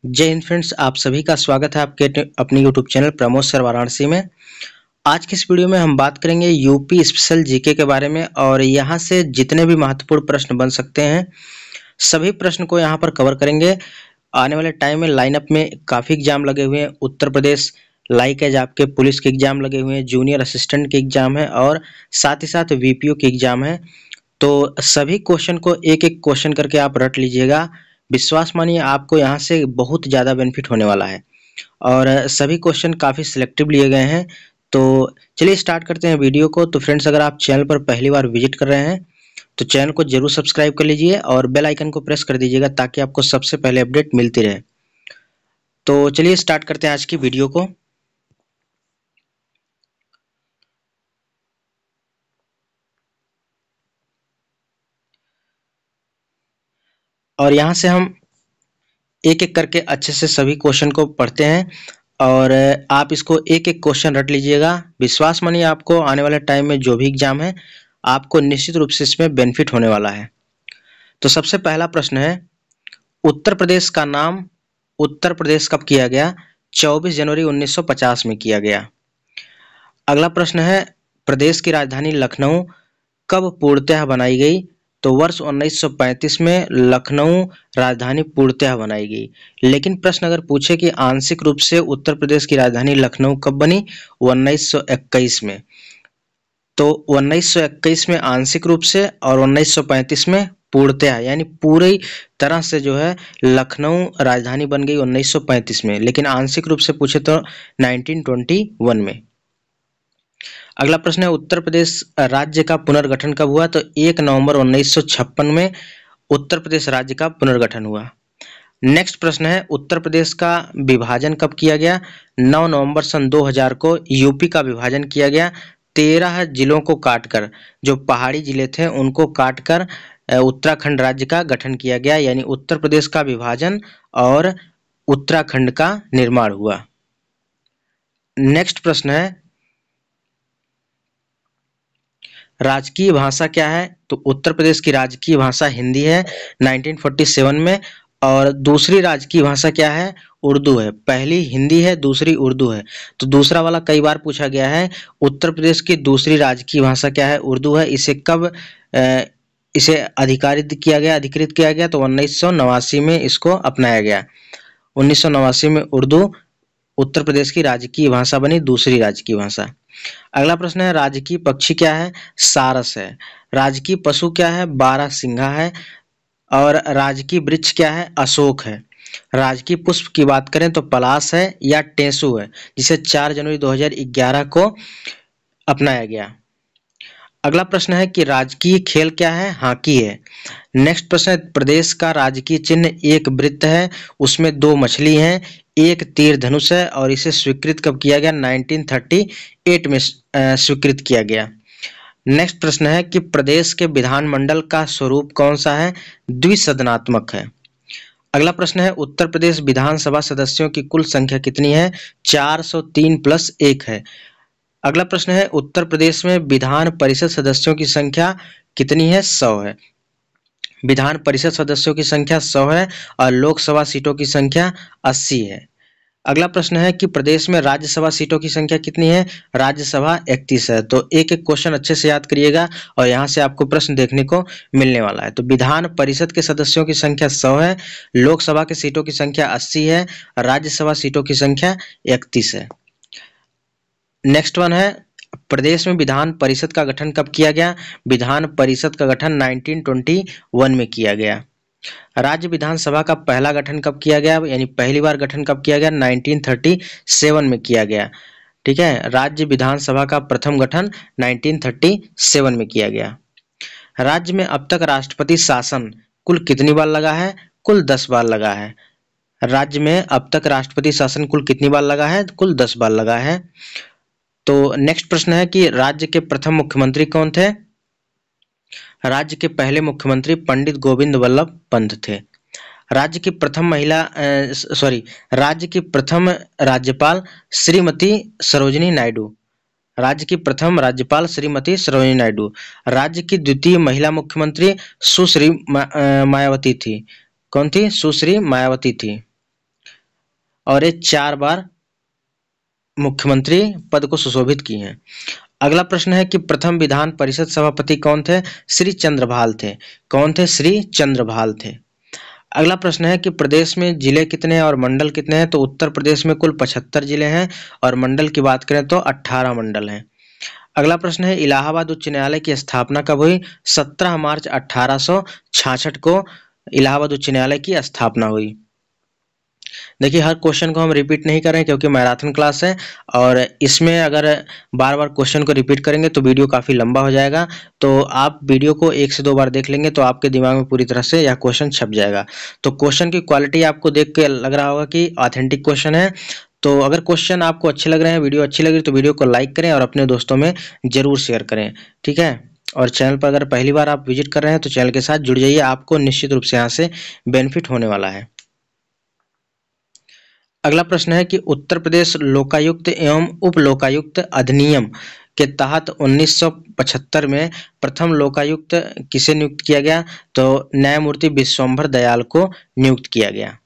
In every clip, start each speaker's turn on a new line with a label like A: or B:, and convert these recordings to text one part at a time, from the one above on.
A: जय हिंद फ्रेंड्स, आप सभी का स्वागत है आपके अपनी YouTube channel Pramod sir Varanasi में। आज की इस वीडियो में हम बात करेंगे यूपी स्पेशल जीके के बारे में और यहाँ से जितने भी महत्वपूर्ण प्रश्न बन सकते हैं सभी प्रश्न को यहाँ पर कवर करेंगे। आने वाले टाइम में लाइनअप में काफ़ी एग्जाम लगे हुए हैं। उत्तर प्रदेश लाइक एज आपके पुलिस के एग्जाम लगे हुए हैं, जूनियर असिस्टेंट के एग्जाम है और साथ ही साथ वीपीओ के एग्जाम है। तो सभी क्वेश्चन को एक एक क्वेश्चन करके आप रट लीजिएगा। विश्वास मानिए आपको यहाँ से बहुत ज़्यादा बेनिफिट होने वाला है और सभी क्वेश्चन काफ़ी सिलेक्टिव लिए गए हैं। तो चलिए स्टार्ट करते हैं वीडियो को। तो फ्रेंड्स, अगर आप चैनल पर पहली बार विजिट कर रहे हैं तो चैनल को जरूर सब्सक्राइब कर लीजिए और बेल आइकन को प्रेस कर दीजिएगा ताकि आपको सबसे पहले अपडेट मिलती रहे। तो चलिए स्टार्ट करते हैं आज की वीडियो को। और यहाँ से हम एक एक करके अच्छे से सभी क्वेश्चन को पढ़ते हैं और आप इसको एक एक क्वेश्चन रट लीजिएगा। विश्वास मानिए आपको आने वाले टाइम में जो भी एग्जाम है आपको निश्चित रूप से इसमें बेनिफिट होने वाला है। तो सबसे पहला प्रश्न है, उत्तर प्रदेश का नाम उत्तर प्रदेश कब किया गया? 24 जनवरी 1950 में किया गया। अगला प्रश्न है, प्रदेश की राजधानी लखनऊ कब पूर्णतः बनाई गई? तो वर्ष 1935 में लखनऊ राजधानी पूर्णतः बनाई गई। लेकिन प्रश्न अगर पूछे कि आंशिक रूप से उत्तर प्रदेश की राजधानी लखनऊ कब बनी? 1921 में। तो 1921 में आंशिक रूप से और 1935 में पूर्णतः यानी पूरी तरह से जो है लखनऊ राजधानी बन गई 1935 में, लेकिन आंशिक रूप से पूछे तो 1921 में। अगला प्रश्न है, उत्तर प्रदेश राज्य का पुनर्गठन कब हुआ? तो 1 नवंबर 1956 में उत्तर प्रदेश राज्य का पुनर्गठन हुआ। नेक्स्ट प्रश्न है, उत्तर प्रदेश का विभाजन कब किया गया? 9 नवंबर सन 2000 को यूपी का विभाजन किया गया। 13 जिलों को काटकर, जो पहाड़ी जिले थे उनको काटकर उत्तराखंड राज्य का गठन किया गया, यानी उत्तर प्रदेश का विभाजन और उत्तराखंड का निर्माण हुआ। नेक्स्ट प्रश्न है, राजकीय भाषा क्या है? तो उत्तर प्रदेश की राजकीय भाषा हिंदी है 1947 में। और दूसरी राजकीय भाषा क्या है? उर्दू है। पहली हिंदी है, दूसरी उर्दू है। तो दूसरा वाला कई बार पूछा गया है। उत्तर प्रदेश की दूसरी राजकीय भाषा क्या है? उर्दू है। इसे कब इसे अधिकृत किया गया? तो 1989 में इसको अपनाया गया। 1989 में उर्दू उत्तर प्रदेश की राजकीय भाषा बनी, दूसरी राजकीय भाषा। अगला प्रश्न है, राजकीय पक्षी क्या है? सारस है। राजकीय पशु क्या है? बारहसिंघा है। और राजकीय वृक्ष क्या है? अशोक है। राजकीय पुष्प की बात करें तो पलाश है या टेसू है, जिसे 4 जनवरी 2011 को अपनाया गया। अगला प्रश्न है कि राजकीय खेल क्या है? हॉकी है। नेक्स्ट प्रश्न है, प्रदेश का राजकीय चिन्ह एक वृत्त है, उसमें 2 मछली हैं, एक तीर धनुष है और इसे स्वीकृत कब किया गया? 1938 में स्वीकृत किया गया। नेक्स्ट प्रश्न है कि प्रदेश के विधानमंडल का स्वरूप कौन सा है? द्विसदनात्मक है। अगला प्रश्न है, उत्तर प्रदेश विधानसभा सदस्यों की कुल संख्या कितनी है? 403 + 1 है। अगला प्रश्न है, उत्तर प्रदेश में विधान परिषद सदस्यों की संख्या कितनी है? 100 है। विधान परिषद सदस्यों की संख्या 100 है और लोकसभा सीटों की संख्या 80 है। अगला प्रश्न है कि प्रदेश में राज्यसभा सीटों की संख्या कितनी है? राज्यसभा 31 है। तो एक एक क्वेश्चन अच्छे से याद करिएगा और यहाँ से आपको प्रश्न देखने को मिलने वाला है। तो विधान परिषद के सदस्यों की संख्या 100 है, लोकसभा की सीटों की संख्या 80 है, राज्यसभा सीटों की संख्या 31 है। नेक्स्ट वन है, प्रदेश में विधान परिषद का गठन कब किया गया? विधान परिषद का गठन 1921 में किया गया। राज्य विधानसभा का पहला गठन कब किया गया, यानी पहली बार गठन कब किया गया? 1937 में किया गया। ठीक है, राज्य विधानसभा का प्रथम गठन 1937 में किया गया। राज्य में अब तक राष्ट्रपति शासन कुल कितनी बार लगा है? कुल 10 बार लगा है। राज्य में अब तक राष्ट्रपति शासन कुल कितनी बार लगा है? कुल 10 बार लगा है। तो नेक्स्ट प्रश्न है कि राज्य के प्रथम मुख्यमंत्री कौन थे? राज्य के पहले मुख्यमंत्री पंडित गोविंद वल्लभ पंत थे। राज्य की प्रथम राज्य की प्रथम राज्यपाल श्रीमती सरोजिनी नायडू। राज्य की प्रथम राज्यपाल श्रीमती सरोजिनी नायडू। राज्य की द्वितीय महिला मुख्यमंत्री सुश्री मायावती थी। कौन थी? सुश्री मायावती थी। और ये 4 बार मुख्यमंत्री पद को सुशोभित की हैं। अगला प्रश्न है कि प्रथम विधान परिषद सभापति कौन थे? श्री चंद्रभाल थे। कौन थे? श्री चंद्रभाल थे। अगला प्रश्न है कि प्रदेश में जिले कितने हैं और मंडल कितने हैं? तो उत्तर प्रदेश में कुल 75 जिले हैं और मंडल की बात करें तो 18 मंडल हैं। अगला प्रश्न है इलाहाबाद उच्च न्यायालय की स्थापना कब हुई? 17 मार्च 1866 को इलाहाबाद उच्च न्यायालय की स्थापना हुई। देखिए हर क्वेश्चन को हम रिपीट नहीं कर रहे हैं क्योंकि मैराथन क्लास है और इसमें अगर बार बार क्वेश्चन को रिपीट करेंगे तो वीडियो काफ़ी लंबा हो जाएगा। तो आप वीडियो को 1 से 2 बार देख लेंगे तो आपके दिमाग में पूरी तरह से यह क्वेश्चन छप जाएगा। तो क्वेश्चन की क्वालिटी आपको देख के लग रहा होगा कि ऑथेंटिक क्वेश्चन है। तो अगर क्वेश्चन आपको अच्छे लग रहे हैं, वीडियो अच्छी लग रही है तो वीडियो को लाइक करें और अपने दोस्तों में ज़रूर शेयर करें, ठीक है। और चैनल पर अगर पहली बार आप विजिट कर रहे हैं तो चैनल के साथ जुड़ जाइए, आपको निश्चित रूप से यहाँ से बेनिफिट होने वाला है। अगला प्रश्न है कि उत्तर प्रदेश लोकायुक्त एवं उप लोकायुक्त अधिनियम के तहत 1975 में प्रथम लोकायुक्त किसे नियुक्त किया गया? तो न्यायमूर्ति विश्वंभर दयाल को नियुक्त किया गया।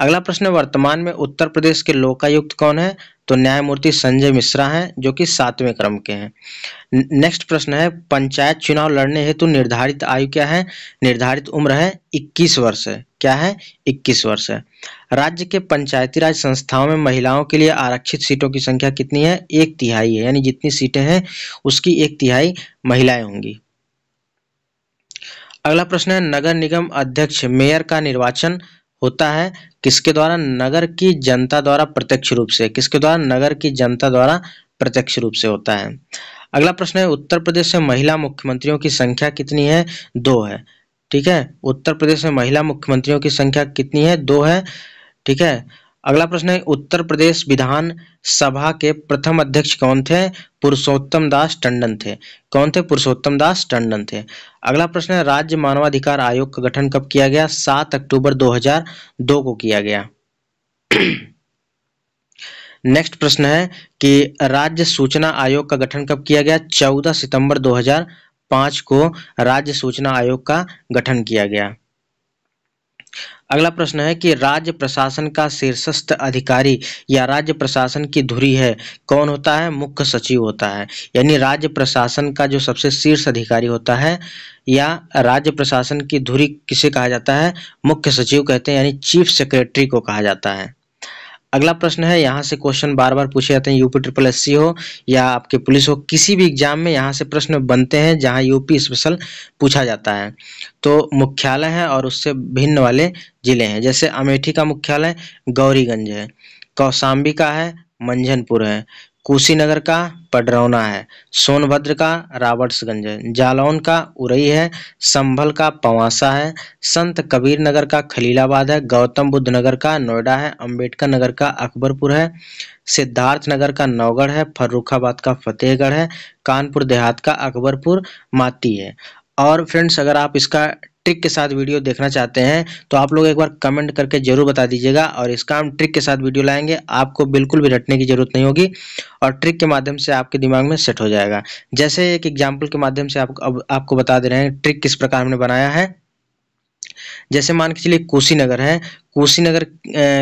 A: अगला प्रश्न, वर्तमान में उत्तर प्रदेश के लोकायुक्त कौन है? तो न्यायमूर्ति संजय मिश्रा हैं जो कि 7वें क्रम के हैं। नेक्स्ट प्रश्न है, पंचायत चुनाव लड़ने हेतु निर्धारित आयु क्या है? निर्धारित उम्र है 21 वर्ष है। क्या है? 21 वर्ष है। राज्य के पंचायती राज संस्थाओं में महिलाओं के लिए आरक्षित सीटों की संख्या कितनी है? 1/3 है, यानी जितनी सीटें हैं उसकी 1/3 महिलाएं होंगी। अगला प्रश्न है, नगर निगम अध्यक्ष मेयर का निर्वाचन होता है किसके द्वारा? नगर की जनता द्वारा प्रत्यक्ष रूप से। किसके द्वारा? नगर की जनता द्वारा प्रत्यक्ष रूप से होता है। अगला प्रश्न है, उत्तर प्रदेश में महिला मुख्यमंत्रियों की संख्या कितनी है? 2 है, ठीक है। उत्तर प्रदेश में महिला मुख्यमंत्रियों की संख्या कितनी है? 2 है, ठीक है। अगला प्रश्न है, उत्तर प्रदेश विधान सभा के प्रथम अध्यक्ष कौन थे? पुरुषोत्तम दास टंडन थे। कौन थे? पुरुषोत्तम दास टंडन थे। अगला प्रश्न है, राज्य मानवाधिकार आयोग का गठन कब किया गया? 7 अक्टूबर 2002 को किया गया। नेक्स्ट प्रश्न है कि राज्य सूचना आयोग का गठन कब किया गया? 14 सितंबर 2005 को राज्य सूचना आयोग का गठन किया गया। अगला प्रश्न है कि राज्य प्रशासन का शीर्षस्थ अधिकारी या राज्य प्रशासन की धुरी है कौन होता है? मुख्य सचिव होता है। यानी राज्य प्रशासन का जो सबसे शीर्ष अधिकारी होता है या राज्य प्रशासन की धुरी किसे कहा जाता है? मुख्य सचिव कहते हैं, यानी चीफ सेक्रेटरी को कहा जाता है। अगला प्रश्न है, यहाँ से क्वेश्चन बार बार पूछे जाते हैं, यूपी SSC हो या आपके पुलिस हो, किसी भी एग्जाम में यहाँ से प्रश्न बनते हैं जहाँ यूपी स्पेशल पूछा जाता है। तो मुख्यालय है और उससे भिन्न वाले जिले हैं, जैसे अमेठी का मुख्यालय गौरीगंज है, कौशाम्बी का है मंझनपुर है, कुशीनगर का पडरौना है, सोनभद्र का राबर्ट्सगंज है, जालौन का उरई है, संभल का पवासा है, संत कबीर नगर का खलीलाबाद है, गौतम बुद्ध नगर का नोएडा है, अंबेडकर नगर का अकबरपुर है, सिद्धार्थ नगर का नौगढ़ है, फर्रुखाबाद का फतेहगढ़ है, कानपुर देहात का अकबरपुर माती है। और फ्रेंड्स, अगर आप इसका ट्रिक के साथ वीडियो देखना चाहते हैं तो आप लोग एक बार कमेंट करके जरूर बता दीजिएगा और इसका हम ट्रिक के साथ वीडियो लाएंगे, आपको बिल्कुल भी रटने की जरूरत नहीं होगी और ट्रिक के माध्यम से आपके दिमाग में सेट हो जाएगा। जैसे एक एग्जाम्पल के माध्यम से आपको बता दे रहे हैं ट्रिक किस प्रकार हमने बनाया है। जैसे मान के चलिए कुशीनगर है, कुशीनगर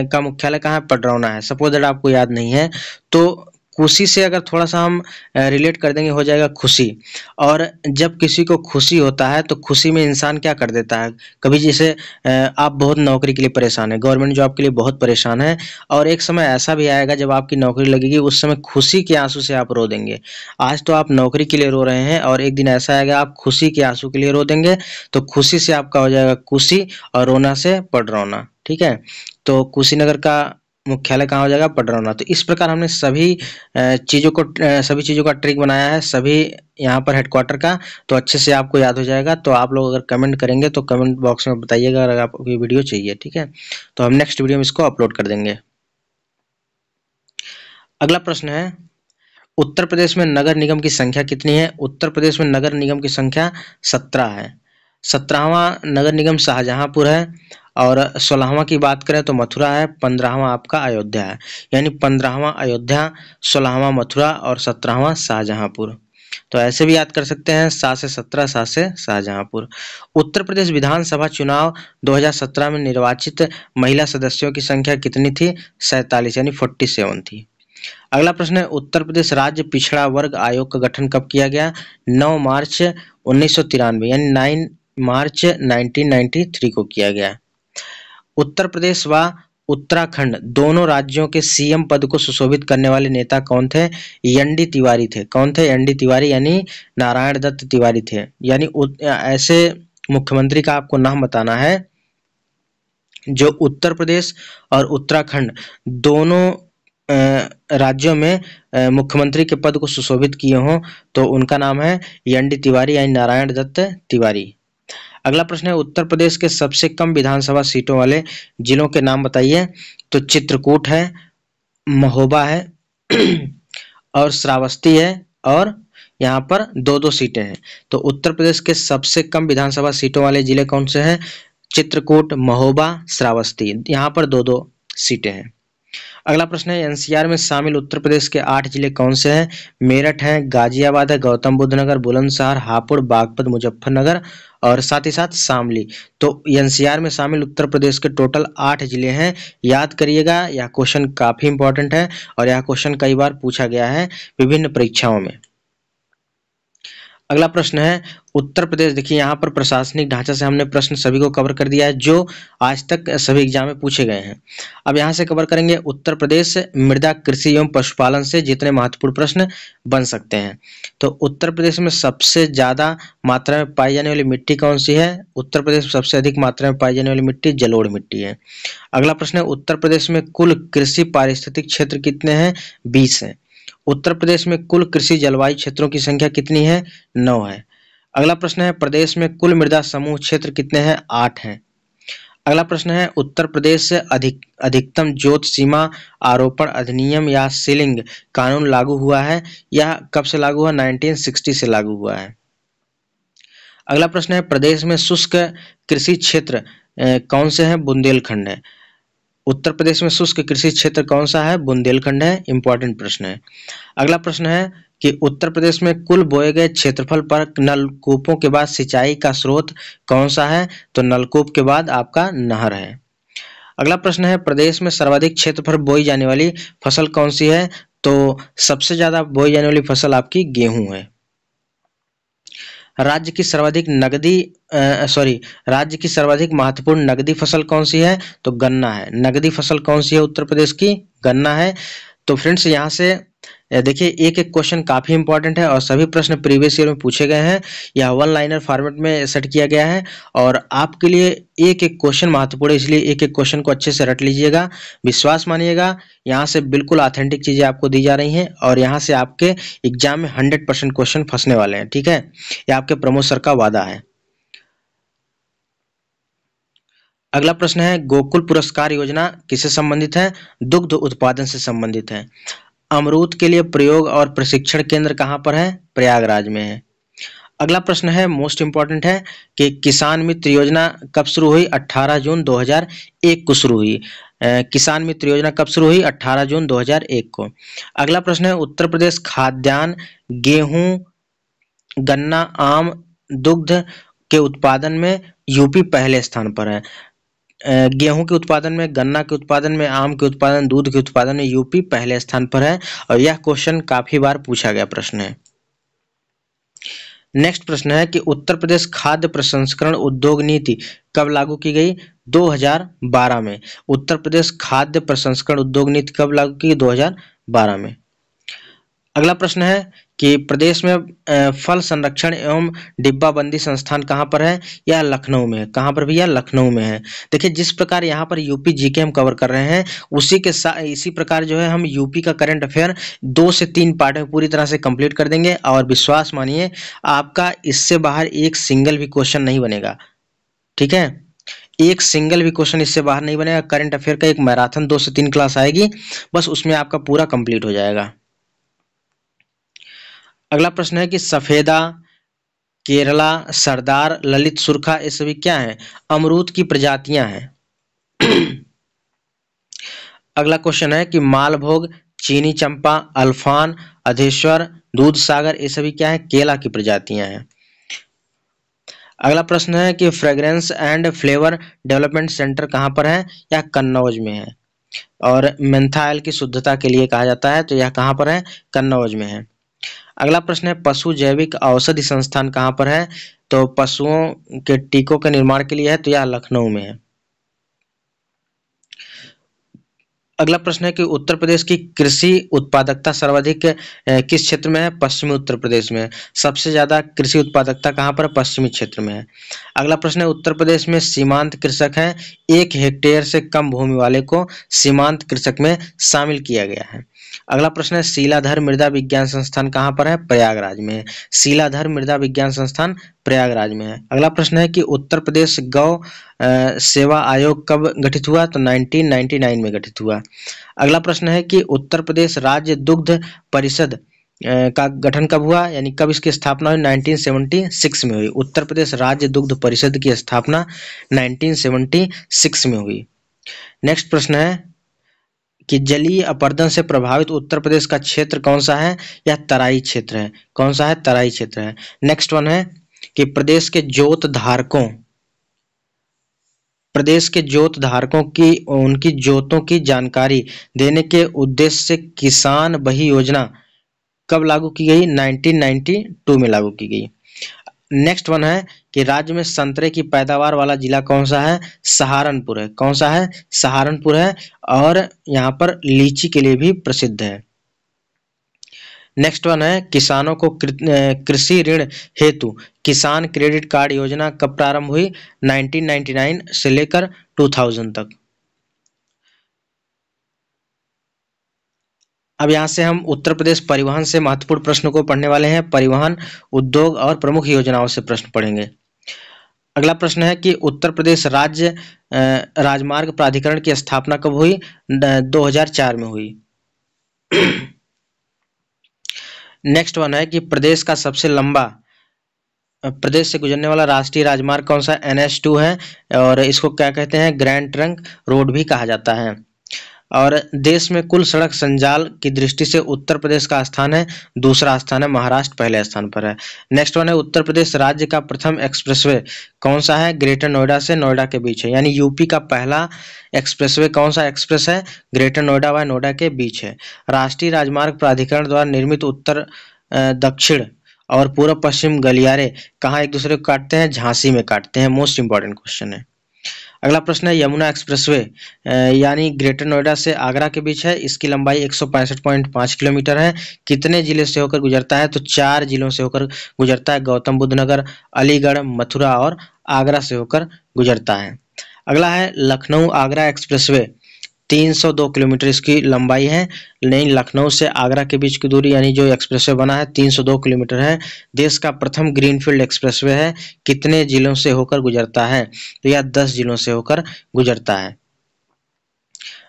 A: का मुख्यालय कहाँ है? पडरौना है। सपोज दैट आपको याद नहीं है तो खुशी से अगर थोड़ा सा हम रिलेट कर देंगे हो जाएगा खुशी। और जब किसी को खुशी होता है तो खुशी में इंसान क्या कर देता है? कभी जैसे आप बहुत नौकरी के लिए परेशान है, गवर्नमेंट जॉब के लिए बहुत परेशान है और एक समय ऐसा भी आएगा जब आपकी नौकरी लगेगी, उस समय खुशी के आंसू से आप रो देंगे। आज तो आप नौकरी के लिए रो रहे हैं और एक दिन ऐसा आएगा आप खुशी के आंसू के लिए रो देंगे, तो खुशी से आपका हो जाएगा खुशी और रोना से पडरौना, ठीक है। तो कुशीनगर का मुख्यालय कहाँ हो जाएगा? पडरौना। तो इस प्रकार हमने सभी चीज़ों का ट्रिक बनाया है, सभी यहाँ पर हेडक्वार्टर का, तो अच्छे से आपको याद हो जाएगा। तो आप लोग अगर कमेंट करेंगे तो कमेंट बॉक्स में बताइएगा अगर आपको ये वीडियो चाहिए, ठीक है। तो हम नेक्स्ट वीडियो में इसको अपलोड कर देंगे। अगला प्रश्न है, उत्तर प्रदेश में नगर निगम की संख्या कितनी है? उत्तर प्रदेश में नगर निगम की संख्या 17 है। 17वां नगर निगम शाहजहांपुर है और 16वां की बात करें तो मथुरा है, 15वां आपका अयोध्या है। यानी 15वां अयोध्या, 16वां मथुरा और 17वां शाहजहांपुर। तो ऐसे भी याद कर सकते हैं, 7 से 17, 7 से शाहजहांपुर। उत्तर प्रदेश विधानसभा चुनाव 2017 में निर्वाचित महिला सदस्यों की संख्या कितनी थी? 47 यानी 47 थी। अगला प्रश्न है, उत्तर प्रदेश राज्य पिछड़ा वर्ग आयोग का गठन कब किया गया? 9 मार्च 1993 यानी 9 मार्च 1993 को किया गया। उत्तर प्रदेश व उत्तराखंड दोनों राज्यों के सीएम पद को सुशोभित करने वाले नेता कौन थे? एन.डी. तिवारी थे। कौन थे? एन.डी. तिवारी यानी नारायण दत्त तिवारी थे। यानी ऐसे मुख्यमंत्री का आपको नाम बताना है जो उत्तर प्रदेश और उत्तराखंड दोनों राज्यों में मुख्यमंत्री के पद को सुशोभित किए हों, तो उनका नाम है एन.डी. तिवारी यानी नारायण दत्त तिवारी। अगला प्रश्न है, उत्तर प्रदेश के सबसे कम विधानसभा सीटों वाले जिलों के नाम बताइए। तो चित्रकूट है, महोबा है और श्रावस्ती है, और यहाँ पर 2-2 सीटें हैं। तो उत्तर प्रदेश के सबसे कम विधानसभा सीटों वाले जिले कौन से हैं? चित्रकूट, महोबा, श्रावस्ती। यहाँ पर 2-2 सीटें हैं। अगला प्रश्न है, एनसीआर में शामिल उत्तर प्रदेश के 8 जिले कौन से हैं? मेरठ है, गाजियाबाद है, गौतम बुद्ध नगर, बुलंदशहर, हापुड़, बागपत, मुजफ्फरनगर और साथ ही साथ शामली। तो एनसीआर में शामिल उत्तर प्रदेश के टोटल 8 जिले हैं। याद करिएगा, यह क्वेश्चन काफी इंपॉर्टेंट है और यह क्वेश्चन कई बार पूछा गया है विभिन्न परीक्षाओं में। अगला प्रश्न है, उत्तर प्रदेश, देखिए यहाँ पर प्रशासनिक ढांचा से हमने प्रश्न सभी को कवर कर दिया है जो आज तक सभी एग्जाम में पूछे गए हैं। अब यहाँ से कवर करेंगे उत्तर प्रदेश मृदा कृषि एवं पशुपालन से जितने महत्वपूर्ण प्रश्न बन सकते हैं। तो उत्तर प्रदेश में सबसे ज्यादा मात्रा में पाई जाने वाली मिट्टी कौन सी है? उत्तर प्रदेश में सबसे अधिक मात्रा में पाई जाने वाली मिट्टी जलोढ़ मिट्टी है। अगला प्रश्न है, उत्तर प्रदेश में कुल कृषि पारिस्थितिक क्षेत्र कितने हैं? 20 है। उत्तर प्रदेश में कुल कृषि जलवायु क्षेत्रों की संख्या कितनी है? 9 है। अगला प्रश्न है, प्रदेश में कुल मृदा समूह क्षेत्र कितने हैं? 8 हैं। अगला प्रश्न है, उत्तर प्रदेश से अधिकतम जोत सीमा आरोपण अधिनियम या सीलिंग कानून लागू हुआ है। यह कब से लागू हुआ? 1960 से लागू हुआ है। अगला प्रश्न है, प्रदेश में शुष्क कृषि क्षेत्र कौन से हैं? बुंदेलखंड है। उत्तर प्रदेश में शुष्क कृषि क्षेत्र कौन सा है? बुंदेलखंड है। इंपॉर्टेंट प्रश्न है। अगला प्रश्न है कि उत्तर प्रदेश में कुल बोए गए क्षेत्रफल पर नलकूपों के बाद सिंचाई का स्रोत कौन सा है? तो नलकूप के बाद आपका नहर है। अगला प्रश्न है, प्रदेश में सर्वाधिक क्षेत्रफल बोई जाने वाली फसल कौन सी है? तो सबसे ज्यादा बोई जाने वाली फसल आपकी गेहूं है। राज्य की सर्वाधिक राज्य की सर्वाधिक महत्वपूर्ण नगदी फसल कौन सी है? तो गन्ना है। नगदी फसल कौन सी है उत्तर प्रदेश की? गन्ना है। तो फ्रेंड्स, यहाँ से देखिए एक एक क्वेश्चन काफी इंपॉर्टेंट है और सभी प्रश्न प्रीवियस ईयर में पूछे गए हैं। यह 1 लाइनर फॉर्मेट में सेट किया गया है और आपके लिए एक एक क्वेश्चन महत्वपूर्ण है, इसलिए एक एक क्वेश्चन को अच्छे से रट लीजिएगा। विश्वास मानिएगा, यहाँ से बिल्कुल ऑथेंटिक चीजें आपको दी जा रही हैं और यहाँ से आपके एग्जाम में 100% क्वेश्चन फंसने वाले हैं। ठीक है, यह आपके प्रमोद सर का वादा है। अगला प्रश्न है, गोकुल पुरस्कार योजना किससे संबंधित है? दुग्ध उत्पादन से संबंधित है। अमरूद के लिए प्रयोग और प्रशिक्षण केंद्र कहाँ पर है? प्रयागराज में है। अगला प्रश्न है, मोस्ट इंपॉर्टेंट है कि किसान मित्र योजना कब शुरू हुई? 18 जून 2001 को शुरू हुई। किसान मित्र योजना कब शुरू हुई? 18 जून 2001 को। अगला प्रश्न है, उत्तर प्रदेश खाद्यान्न, गेहूं, गन्ना, आम, दुग्ध के उत्पादन में यूपी पहले स्थान पर है। गेहूं के उत्पादन में, गन्ना के उत्पादन में, आम के उत्पादन, दूध के उत्पादन में यूपी पहले स्थान पर है और यह क्वेश्चन काफी बार पूछा गया प्रश्न है। नेक्स्ट प्रश्न है कि उत्तर प्रदेश खाद्य प्रसंस्करण उद्योग नीति कब लागू की गई? 2012 में। उत्तर प्रदेश खाद्य प्रसंस्करण उद्योग नीति कब लागू की गई? 2012 में। अगला प्रश्न है कि प्रदेश में फल संरक्षण एवं डिब्बाबंदी संस्थान कहाँ पर है? यह लखनऊ में है। कहाँ पर भैया? लखनऊ में है। देखिए, जिस प्रकार यहाँ पर यूपी जीके हम कवर कर रहे हैं इसी प्रकार जो है हम यूपी का करंट अफेयर 2 से 3 पार्ट में पूरी तरह से कंप्लीट कर देंगे और विश्वास मानिए आपका इससे बाहर एक सिंगल भी क्वेश्चन नहीं बनेगा। ठीक है, एक सिंगल भी क्वेश्चन इससे बाहर नहीं बनेगा। करंट अफेयर का एक मैराथन 2 से 3 क्लास आएगी, बस उसमें आपका पूरा कंप्लीट हो जाएगा। अगला प्रश्न है कि सफेदा, केरला, सरदार, ललित सुरखा, ये सभी क्या है? अमरूद की प्रजातियां हैं। अगला क्वेश्चन है कि मालभोग चीनी चंपा, अल्फान, अधेश्वर, दूध सागर, ये सभी क्या है, केला की प्रजातियां हैं। अगला प्रश्न है कि fragrance and flavour development centre कहाँ पर है? यह कन्नौज में है। और मेंथाइल की शुद्धता के लिए कहा जाता है, तो यह कहाँ पर है? कन्नौज में है। अगला प्रश्न है पशु जैविक औषधि संस्थान कहाँ पर है? तो पशुओं के टीकों के निर्माण के लिए है, तो यह लखनऊ में है। अगला प्रश्न है कि उत्तर प्रदेश की कृषि उत्पादकता सर्वाधिक किस क्षेत्र में है? पश्चिमी उत्तर प्रदेश में। सबसे ज्यादा कृषि उत्पादकता कहाँ पर? पश्चिमी क्षेत्र में है। अगला प्रश्न है उत्तर प्रदेश में सीमांत कृषक हैं, 1 हेक्टेयर से कम भूमि वाले को सीमांत कृषक में शामिल किया गया है। अगला प्रश्न है शिलाधर मृदा विज्ञान संस्थान कहाँ पर है? प्रयागराज में है। शिलाधर मृदा विज्ञान संस्थान प्रयागराज में है। अगला प्रश्न है कि उत्तर प्रदेश गौ सेवा आयोग कब गठित हुआ? तो 1999 में गठित हुआ। अगला प्रश्न है कि उत्तर प्रदेश राज्य दुग्ध परिषद का गठन कब हुआ, यानी कब इसकी स्थापना हुई? 1976 में हुई। उत्तर प्रदेश राज्य दुग्ध परिषद की स्थापना 1976 में हुई। नेक्स्ट प्रश्न है कि जलीय अपरदन से प्रभावित उत्तर प्रदेश का क्षेत्र कौन सा है? यह तराई क्षेत्र है। कौन सा है? तराई क्षेत्र है। नेक्स्ट वन है कि प्रदेश के जोत धारकों की उनकी जोतों की जानकारी देने के उद्देश्य से किसान बही योजना कब लागू की गई? 1992 में लागू की गई। नेक्स्ट वन है कि राज्य में संतरे की पैदावार वाला जिला कौन सा है? सहारनपुर है। कौन सा है? सहारनपुर है। और यहाँ पर लीची के लिए भी प्रसिद्ध है। नेक्स्ट वन है किसानों को कृषि ऋण हेतु किसान क्रेडिट कार्ड योजना कब प्रारंभ हुई? 1999 से लेकर 2000 तक। अब यहाँ से हम उत्तर प्रदेश परिवहन से महत्वपूर्ण प्रश्नों को पढ़ने वाले हैं। परिवहन, उद्योग और प्रमुख योजनाओं से प्रश्न पढ़ेंगे। अगला प्रश्न है कि उत्तर प्रदेश राज्य राजमार्ग प्राधिकरण की स्थापना कब हुई? 2004 में हुई। नेक्स्ट वन है कि प्रदेश का सबसे लंबा प्रदेश से गुजरने वाला राष्ट्रीय राजमार्ग कौन सा? NH2 है। और इसको क्या कहते हैं? ग्रैंड ट्रंक रोड भी कहा जाता है। और देश में कुल सड़क संजाल की दृष्टि से उत्तर प्रदेश का स्थान है, दूसरा स्थान है, महाराष्ट्र पहले स्थान पर है। नेक्स्ट वन है उत्तर प्रदेश राज्य का प्रथम एक्सप्रेसवे कौन सा है? ग्रेटर नोएडा से नोएडा के बीच है। यानी यूपी का पहला एक्सप्रेसवे कौन सा एक्सप्रेस है? ग्रेटर नोएडा व नोएडा के बीच है। राष्ट्रीय राजमार्ग प्राधिकरण द्वारा निर्मित उत्तर दक्षिण और पूर्व पश्चिम गलियारे कहाँ एक दूसरे को काटते हैं? झांसी में काटते हैं। मोस्ट इंपॉर्टेंट क्वेश्चन है। अगला प्रश्न है यमुना एक्सप्रेसवे यानी ग्रेटर नोएडा से आगरा के बीच है। इसकी लंबाई 165.5 किलोमीटर है। कितने जिले से होकर गुजरता है? तो 4 जिलों से होकर गुजरता है। गौतम बुद्ध नगर, अलीगढ़, मथुरा और आगरा से होकर गुजरता है। अगला है लखनऊ आगरा एक्सप्रेसवे, 302 किलोमीटर इसकी लंबाई है। नहीं, लखनऊ से आगरा के बीच की दूरी यानी जो एक्सप्रेसवे बना है 302 किलोमीटर है। देश का प्रथम ग्रीनफील्ड एक्सप्रेसवे है। कितने जिलों से होकर गुजरता है? तो यह 10 जिलों से होकर गुजरता है।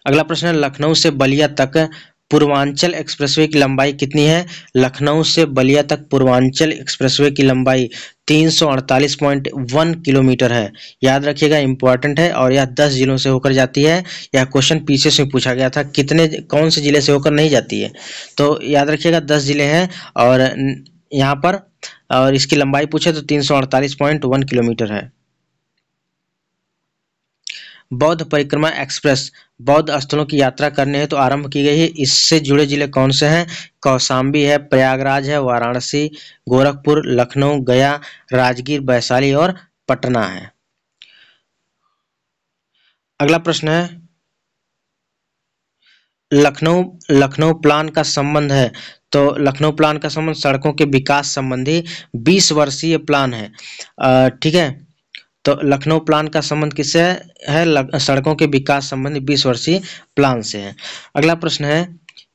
A: अगला प्रश्न है लखनऊ से बलिया तक पूर्वांचल एक्सप्रेसवे की लंबाई कितनी है? लखनऊ से बलिया तक पूर्वांचल एक्सप्रेसवे की लंबाई 348.1 किलोमीटर है। याद रखिएगा, इंपॉर्टेंट है और यह 10 जिलों से होकर जाती है। यह क्वेश्चन पीछे से पूछा गया था, कौन से जिले से होकर नहीं जाती है? तो याद रखिएगा 10 जिले हैं और यहाँ पर, और इसकी लंबाई पूछे तो 348.1 किलोमीटर है। बौद्ध परिक्रमा एक्सप्रेस बौद्ध स्थलों की यात्रा करने हेतु तो आरंभ की गई है। इससे जुड़े जिले कौन से हैं? कौशाम्बी है, प्रयागराज है, वाराणसी, गोरखपुर, लखनऊ, गया, राजगीर, वैशाली और पटना है। अगला प्रश्न है लखनऊ प्लान का संबंध है। तो लखनऊ प्लान का संबंध सड़कों के विकास संबंधी 20 वर्षीय प्लान है। ठीक है, तो लखनऊ प्लान का संबंध किससे है? सड़कों के विकास संबंधी 20 वर्षीय प्लान से है। अगला प्रश्न है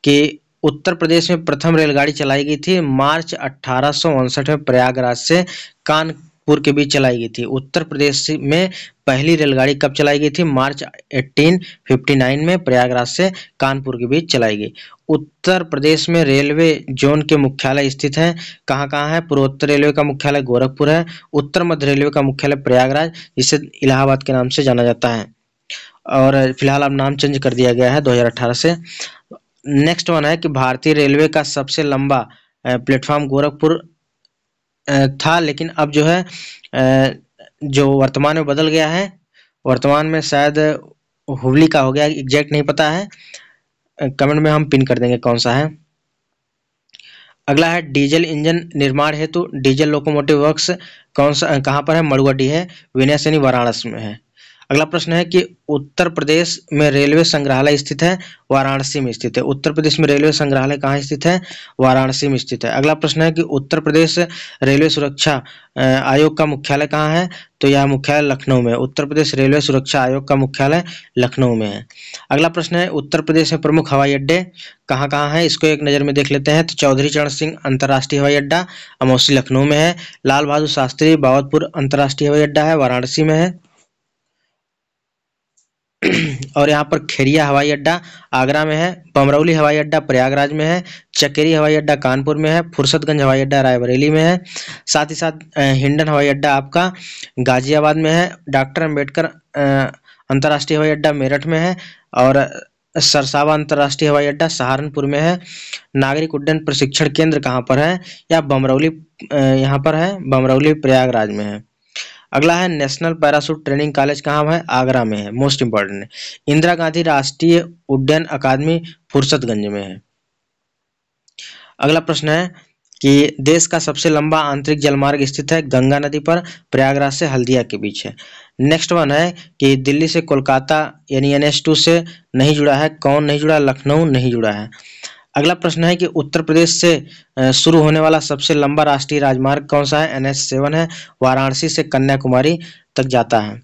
A: कि उत्तर प्रदेश में प्रथम रेलगाड़ी चलाई गई थी मार्च 1859 में प्रयागराज से कानपुर के बीच चलाई गई थी। उत्तर प्रदेश में पहली रेलगाड़ी कब चलाई गई थी? मार्च 1859 में प्रयागराज से कानपुर के बीच चलाई गई। उत्तर प्रदेश में रेलवे जोन के मुख्यालय स्थित हैं। कहाँ कहाँ है? पूर्वोत्तर रेलवे का मुख्यालय गोरखपुर है। उत्तर मध्य रेलवे का मुख्यालय प्रयागराज, जिसे इलाहाबाद के नाम से जाना जाता है, और फिलहाल अब नाम चेंज कर दिया गया है 2018 से। नेक्स्ट वन है कि भारतीय रेलवे का सबसे लंबा प्लेटफॉर्म गोरखपुर था, लेकिन अब जो है जो वर्तमान में बदल गया है, वर्तमान में शायद हुबली का हो गया, एग्जैक्ट नहीं पता है, कमेंट में हम पिन कर देंगे कौन सा है। अगला है डीजल इंजन निर्माण हेतु डीजल लोकोमोटिव वर्क्स कौन सा कहाँ पर है? मड़ुआडीह है, विन्यास यानी वाराणसी में है। अगला प्रश्न है कि उत्तर प्रदेश में रेलवे संग्रहालय स्थित है, वाराणसी में स्थित है। उत्तर प्रदेश में रेलवे संग्रहालय कहाँ स्थित है? वाराणसी में स्थित है। अगला प्रश्न है कि उत्तर प्रदेश रेलवे सुरक्षा आयोग का मुख्यालय कहाँ है? तो यह मुख्यालय लखनऊ में है। उत्तर प्रदेश रेलवे सुरक्षा आयोग का मुख्यालय लखनऊ में है। अगला प्रश्न है उत्तर प्रदेश में प्रमुख हवाई अड्डे कहाँ कहाँ है? इसको एक नज़र में देख लेते हैं। तो चौधरी चरण सिंह अंतर्राष्ट्रीय हवाई अड्डा अमौसी लखनऊ में है। लाल बहादुर शास्त्री बाबतपुर अंतर्राष्ट्रीय हवाई अड्डा है, वाराणसी में है। और यहाँ पर खेरिया हवाई अड्डा आगरा में है। बमरौली हवाई अड्डा प्रयागराज में है। चकेरी हवाई अड्डा कानपुर में है। फुर्सतगंज हवाई अड्डा रायबरेली में है। साथ ही साथ हिंडन हवाई अड्डा आपका गाजियाबाद में है। डॉक्टर अम्बेडकर अंतर्राष्ट्रीय हवाई अड्डा मेरठ में है। और सरसावा अंतर्राष्ट्रीय हवाई अड्डा सहारनपुर में है। नागरिक उड्डयन प्रशिक्षण केंद्र कहाँ पर है? या बमरौली यहाँ पर है, बमरौली प्रयागराज में है। अगला है नेशनल पैराशूट ट्रेनिंग कॉलेज कहाँ है? आगरा में है, मोस्ट इंपॉर्टेंट है। इंदिरा गांधी राष्ट्रीय उड्डयन अकादमी फुर्सतगंज में है। अगला प्रश्न है कि देश का सबसे लंबा आंतरिक जलमार्ग स्थित है गंगा नदी पर, प्रयागराज से हल्दिया के बीच है। नेक्स्ट वन है कि दिल्ली से कोलकाता यानी NH2 से नहीं जुड़ा है, कौन नहीं जुड़ा? लखनऊ नहीं जुड़ा है। अगला प्रश्न है कि उत्तर प्रदेश से शुरू होने वाला सबसे लंबा राष्ट्रीय राजमार्ग कौन सा है? NH7 है, वाराणसी से कन्याकुमारी तक जाता है।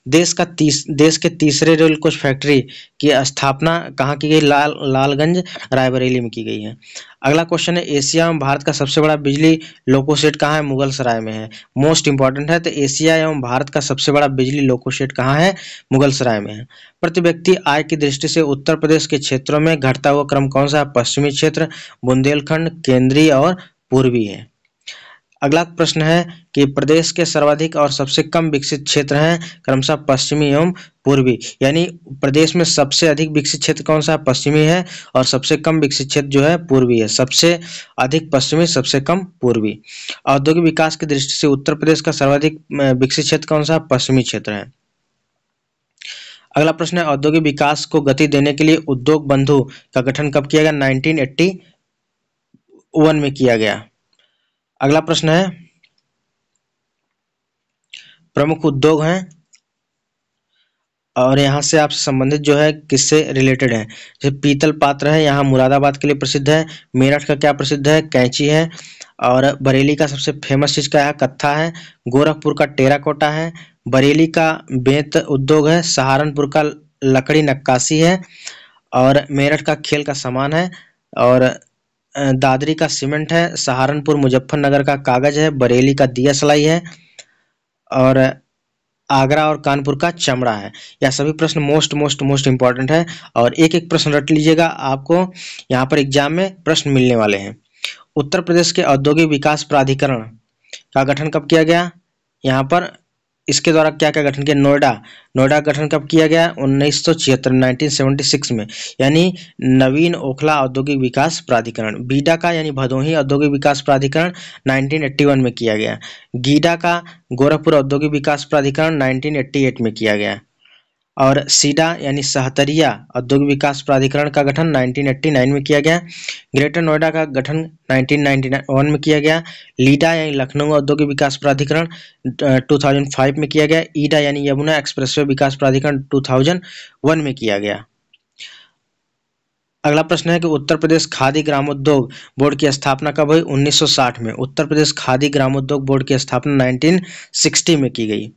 A: देश के तीसरे रेल कोच फैक्ट्री की स्थापना कहाँ की गई? लालगंज रायबरेली में की गई है। अगला क्वेश्चन है एशिया एवं भारत का सबसे बड़ा बिजली लोको शेड कहाँ है? मुगलसराय में है, मोस्ट इंपॉर्टेंट है। तो एशिया एवं भारत का सबसे बड़ा बिजली लोको शेड कहाँ है? मुगलसराय में है। प्रति व्यक्ति आय की दृष्टि से उत्तर प्रदेश के क्षेत्रों में घटता हुआ क्रम कौन सा है? पश्चिमी क्षेत्र, बुंदेलखंड, केंद्रीय और पूर्वी है। अगला प्रश्न है कि प्रदेश के सर्वाधिक और सबसे कम विकसित क्षेत्र हैं क्रमशः पश्चिमी एवं पूर्वी, यानी प्रदेश में सबसे अधिक विकसित क्षेत्र कौन सा है? पश्चिमी है, और सबसे कम विकसित क्षेत्र जो है पूर्वी है। सबसे अधिक पश्चिमी, सबसे कम पूर्वी। औद्योगिक विकास की दृष्टि से उत्तर प्रदेश का सर्वाधिक विकसित क्षेत्र कौन सा है? पश्चिमी क्षेत्र है। अगला प्रश्न है औद्योगिक विकास को गति देने के लिए उद्योग बंधु का गठन कब किया गया? 1981 में किया गया। अगला प्रश्न है प्रमुख उद्योग हैं और यहाँ से आपसे संबंधित जो है किससे रिलेटेड है। जैसे पीतल पात्र है, यहाँ मुरादाबाद के लिए प्रसिद्ध है। मेरठ का क्या प्रसिद्ध है? कैंची है। और बरेली का सबसे फेमस चीज क्या है? कत्था है। गोरखपुर का टेराकोटा है। बरेली का बेंत उद्योग है। सहारनपुर का लकड़ी नक्काशी है। और मेरठ का खेल का सामान है। और दादरी का सीमेंट है। सहारनपुर मुजफ्फरनगर का कागज है। बरेली का दिया सलाई है। और आगरा और कानपुर का चमड़ा है। यह सभी प्रश्न मोस्ट इंपॉर्टेंट है और एक एक प्रश्न रट लीजिएगा, आपको यहाँ पर एग्जाम में प्रश्न मिलने वाले हैं। उत्तर प्रदेश के औद्योगिक विकास प्राधिकरण का गठन कब किया गया? यहाँ पर इसके द्वारा क्या क्या गठन किया? नोएडा का गठन कब किया गया? 1976 में, यानी नवीन ओखला औद्योगिक विकास प्राधिकरण। बीडा का यानी भदोही औद्योगिक विकास प्राधिकरण 1981 में किया गया। गीडा का गोरखपुर औद्योगिक विकास प्राधिकरण 1988 में किया गया। और सीडा यानी सहतरिया औद्योगिक विकास प्राधिकरण का गठन 1989 में किया गया। ग्रेटर नोएडा का गठन 1991 में किया गया। लीडा यानी लखनऊ औद्योगिक विकास प्राधिकरण 2005 में किया गया। ईडा यानी यमुना एक्सप्रेसवे विकास प्राधिकरण 2001 में किया गया। अगला प्रश्न है कि उत्तर प्रदेश खादी ग्रामोद्योग बोर्ड की स्थापना कब हुई? 1960 में। उत्तर प्रदेश खादी ग्रामोद्योग बोर्ड की स्थापना 1960 में की गई।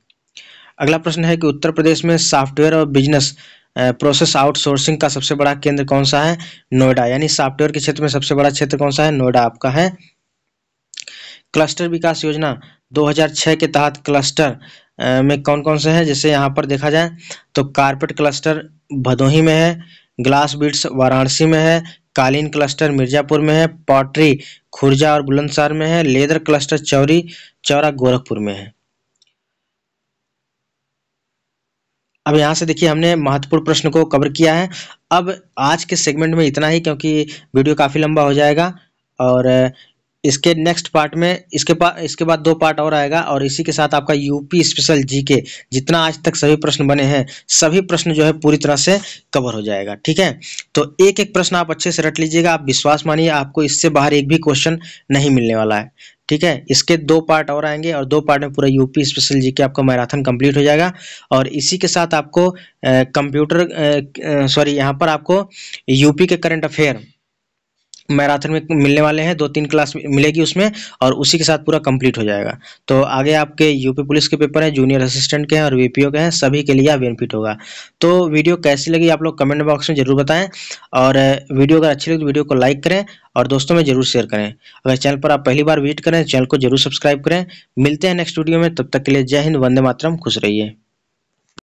A: अगला प्रश्न है कि उत्तर प्रदेश में सॉफ्टवेयर और बिजनेस प्रोसेस आउटसोर्सिंग का सबसे बड़ा केंद्र कौन सा है? नोएडा, यानी सॉफ्टवेयर के क्षेत्र में सबसे बड़ा क्षेत्र कौन सा है? नोएडा आपका है। क्लस्टर विकास योजना 2006 के तहत क्लस्टर में कौन कौन से हैं? जैसे यहाँ पर देखा जाए तो कारपेट क्लस्टर भदोही में है। ग्लास बीड्स वाराणसी में है। कालीन क्लस्टर मिर्जापुर में है। पॉटरी खुर्जा और बुलंदशहर में है। लेदर क्लस्टर चौरा गोरखपुर में है। अब यहाँ से देखिए हमने महत्वपूर्ण प्रश्न को कवर किया है। अब आज के सेगमेंट में इतना ही, क्योंकि वीडियो काफ़ी लंबा हो जाएगा और इसके नेक्स्ट पार्ट में इसके बाद 2 पार्ट और आएगा और इसी के साथ आपका यूपी स्पेशल जीके जितना आज तक सभी प्रश्न बने हैं, सभी प्रश्न जो है पूरी तरह से कवर हो जाएगा। ठीक है, तो एक एक प्रश्न आप अच्छे से रट लीजिएगा। आप विश्वास मानिए, आपको इससे बाहर एक भी क्वेश्चन नहीं मिलने वाला है। ठीक है, इसके 2 पार्ट और आएंगे और 2 पार्ट में पूरा यूपी स्पेशल जीके आपका मैराथन कंप्लीट हो जाएगा। और इसी के साथ आपको यहाँ पर आपको यूपी के करंट अफेयर मैराथन में मिलने वाले हैं, 2-3 क्लास मिलेगी उसमें, और उसी के साथ पूरा कंप्लीट हो जाएगा। तो आगे आपके यूपी पुलिस के पेपर हैं, जूनियर असिस्टेंट के हैं और वीपीओ के हैं, सभी के लिए बेनिफिट होगा। तो वीडियो कैसी लगी आप लोग कमेंट बॉक्स में जरूर बताएं और वीडियो अगर अच्छी लगी तो वीडियो को लाइक करें और दोस्तों में जरूर शेयर करें। अगर चैनल पर आप पहली बार विजिट करें, चैनल को जरूर सब्सक्राइब करें। मिलते हैं नेक्स्ट वीडियो में, तब तक के लिए जय हिंद, वंदे मातरम, खुश रहिए।